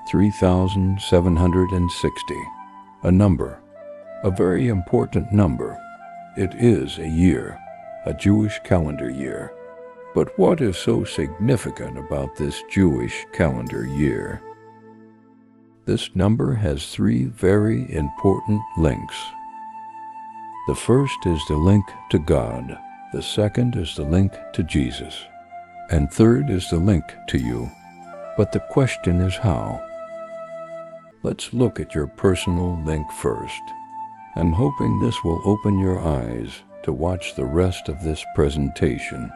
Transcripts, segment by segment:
3760. A number, a very important number. It is a year, a Jewish calendar year. But what is so significant about this Jewish calendar year? This number has three very important links. The first is the link to God, the second is the link to Jesus, and third is the link to you. But the question is how? Let's look at your personal link first. I'm hoping this will open your eyes to watch the rest of this presentation.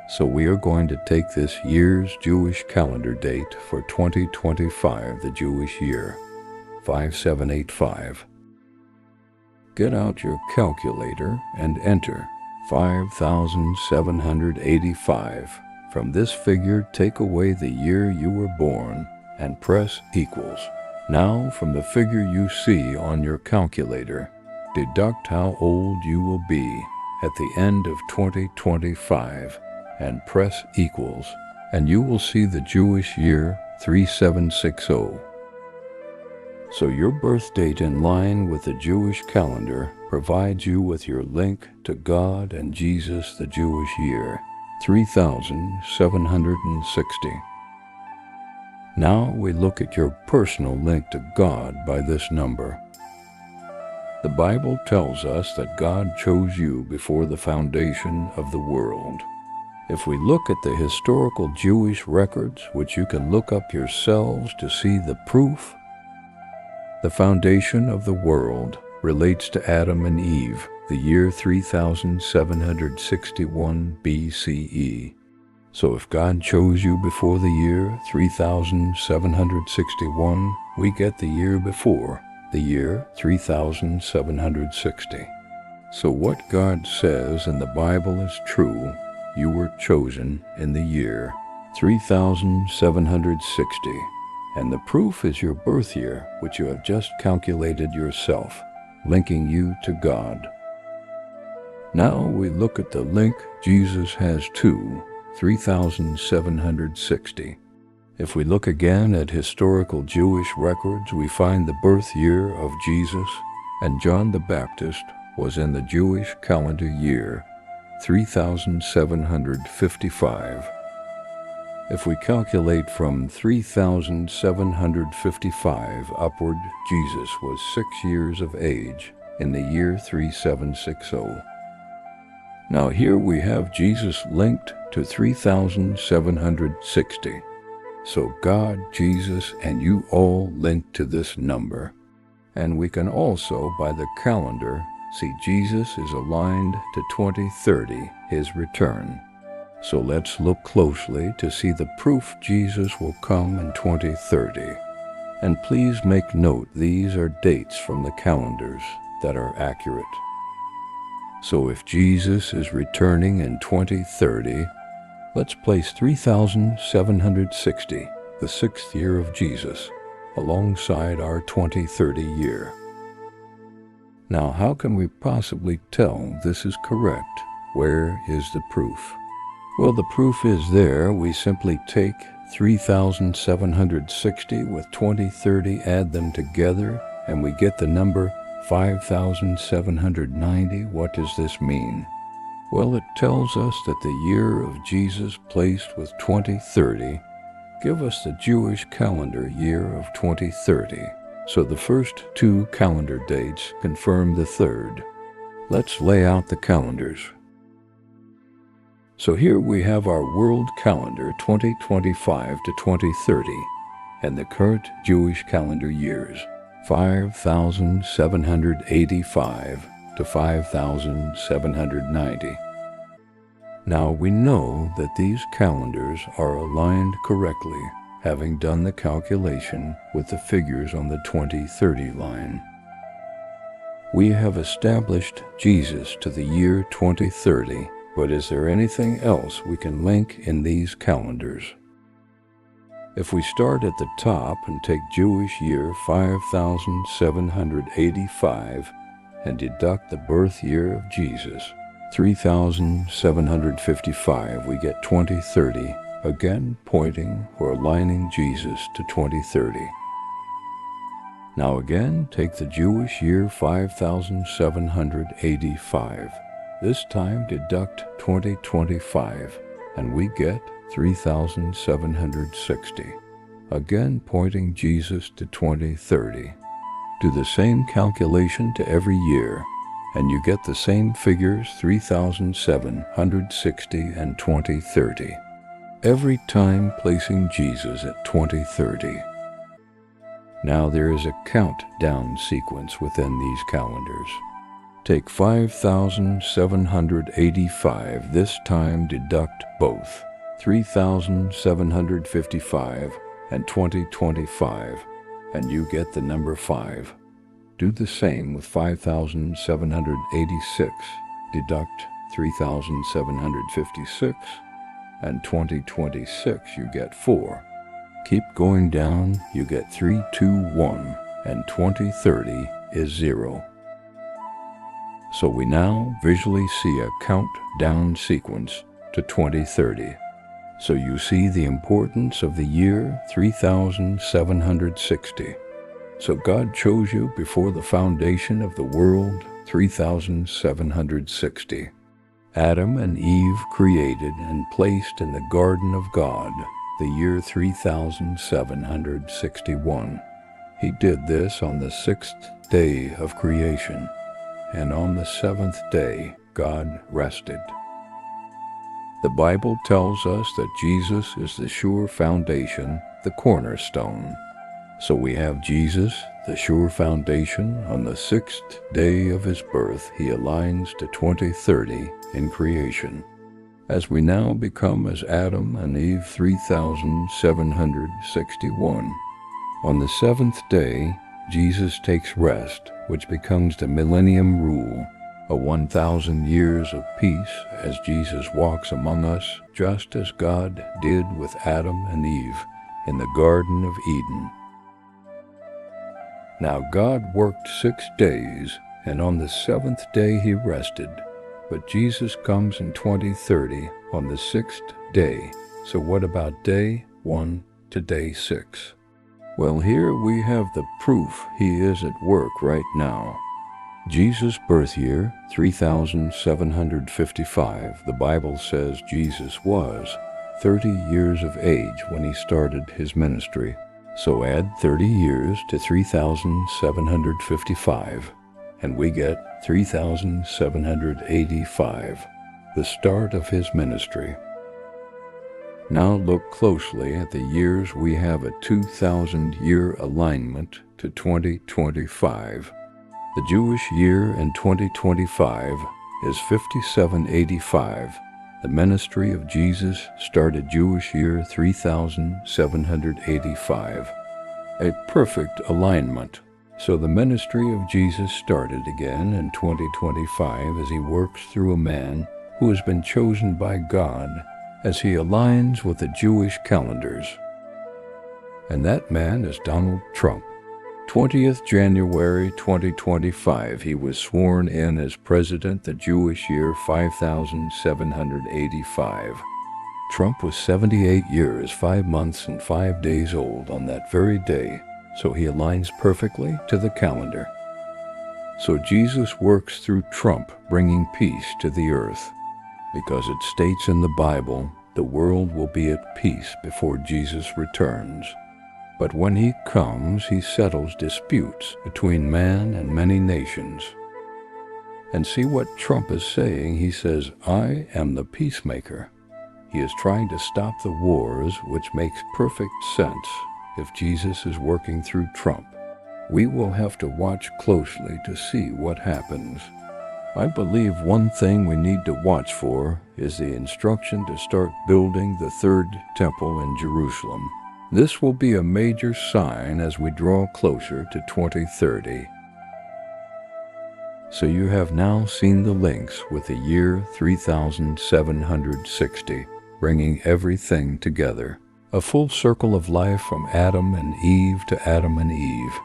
So we are going to take this year's Jewish calendar date for 2025, the Jewish year, 5785. Get out your calculator and enter 5,785. From this figure, take away the year you were born and press equals. Now, from the figure you see on your calculator, deduct how old you will be at the end of 2025 and press equals, and you will see the Jewish year 3760. So your birth date in line with the Jewish calendar provides you with your link to God and Jesus, the Jewish year, 3760. Now we look at your personal link to God by this number. The Bible tells us that God chose you before the foundation of the world. If we look at the historical Jewish records, which you can look up yourselves to see the proof, the foundation of the world relates to Adam and Eve, the year 3761 BCE. So if God chose you before the year 3761, we get the year before, the year 3760. So what God says in the Bible is true. You were chosen in the year 3760. And the proof is your birth year, which you have just calculated yourself, linking you to God. Now we look at the link Jesus has too, 3760. If we look again at historical Jewish records, we find the birth year of Jesus, and John the Baptist was in the Jewish calendar year, 3755. If we calculate from 3,755 upward, Jesus was 6 years of age in the year 3760. Now here we have Jesus linked to 3,760. So God, Jesus, and you all linked to this number. And we can also, by the calendar, see Jesus is aligned to 2030, his return. So let's look closely to see the proof Jesus will come in 2030. And please make note, these are dates from the calendars that are accurate. So if Jesus is returning in 2030, let's place 3,760, the sixth year of Jesus, alongside our 2030 year. Now, how can we possibly tell this is correct? Where is the proof? Well, the proof is there. We simply take 3,760 with 2030, add them together, and we get the number 5,790. What does this mean? Well, it tells us that the year of Jesus placed with 2030 give us the Jewish calendar year of 2030. So the first two calendar dates confirm the third. Let's lay out the calendars. So here we have our world calendar 2025 to 2030 and the current Jewish calendar years 5,785 to 5,790. Now we know that these calendars are aligned correctly, having done the calculation with the figures on the 2030 line. We have established Jesus to the year 2030, but is there anything else we can link in these calendars? If we start at the top and take Jewish year 5,785 and deduct the birth year of Jesus, 3,755, we get 2030, again pointing or aligning Jesus to 2030. Now again, take the Jewish year 5785. This time deduct 2025, and we get 3760. Again pointing Jesus to 2030. Do the same calculation to every year, and you get the same figures, 3760 and 2030. Every time placing Jesus at 2030. Now there is a countdown sequence within these calendars. Take 5785, this time deduct both 3755 and 2025, and you get the number 5. Do the same with 5786, deduct 3756, and 2026 you get 4. Keep going down, you get 321, and 2030 is 0. So we now visually see a countdown sequence to 2030. So you see the importance of the year 3760. So God chose you before the foundation of the world, 3760. Adam and Eve created and placed in the garden of God, the year 3761. He did this on the 6th day of creation, and on the 7th day God rested. The Bible tells us that Jesus is the sure foundation, the cornerstone. So we have Jesus, the sure foundation. On the 6th day of his birth, he aligns to 2030 in creation. As we now become as Adam and Eve 3761. On the 7th day, Jesus takes rest, which becomes the millennium rule, a 1,000 years of peace as Jesus walks among us, just as God did with Adam and Eve in the Garden of Eden. Now God worked 6 days, and on the 7th day he rested. But Jesus comes in 2030 on the 6th day. So what about day 1 to day 6? Well, here we have the proof he is at work right now. Jesus' birth year, 3755. The Bible says Jesus was 30 years of age when he started his ministry. So add 30 years to 3755, and we get 3785, the start of his ministry. Now look closely at the years. We have a 2,000-year alignment to 2025. The Jewish year in 2025 is 5785. The ministry of Jesus started Jewish year 3785. A perfect alignment. So the ministry of Jesus started again in 2025 as he works through a man who has been chosen by God as he aligns with the Jewish calendars. And that man is Donald Trump. 20th January 2025, he was sworn in as president the Jewish year 5785. Trump was 78 years, 5 months, and 5 days old on that very day, so he aligns perfectly to the calendar. So Jesus works through Trump, bringing peace to the earth, because it states in the Bible, the world will be at peace before Jesus returns. But when he comes, he settles disputes between man and many nations. And see what Trump is saying. He says, I am the peacemaker. He is trying to stop the wars, which makes perfect sense if Jesus is working through Trump. We will have to watch closely to see what happens. I believe one thing we need to watch for is the instruction to start building the third temple in Jerusalem. This will be a major sign as we draw closer to 2030. So you have now seen the links with the year 3760, bringing everything together. A full circle of life from Adam and Eve to Adam and Eve.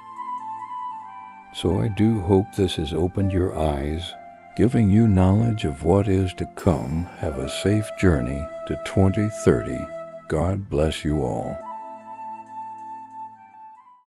So I do hope this has opened your eyes, giving you knowledge of what is to come. Have a safe journey to 2030. God bless you all.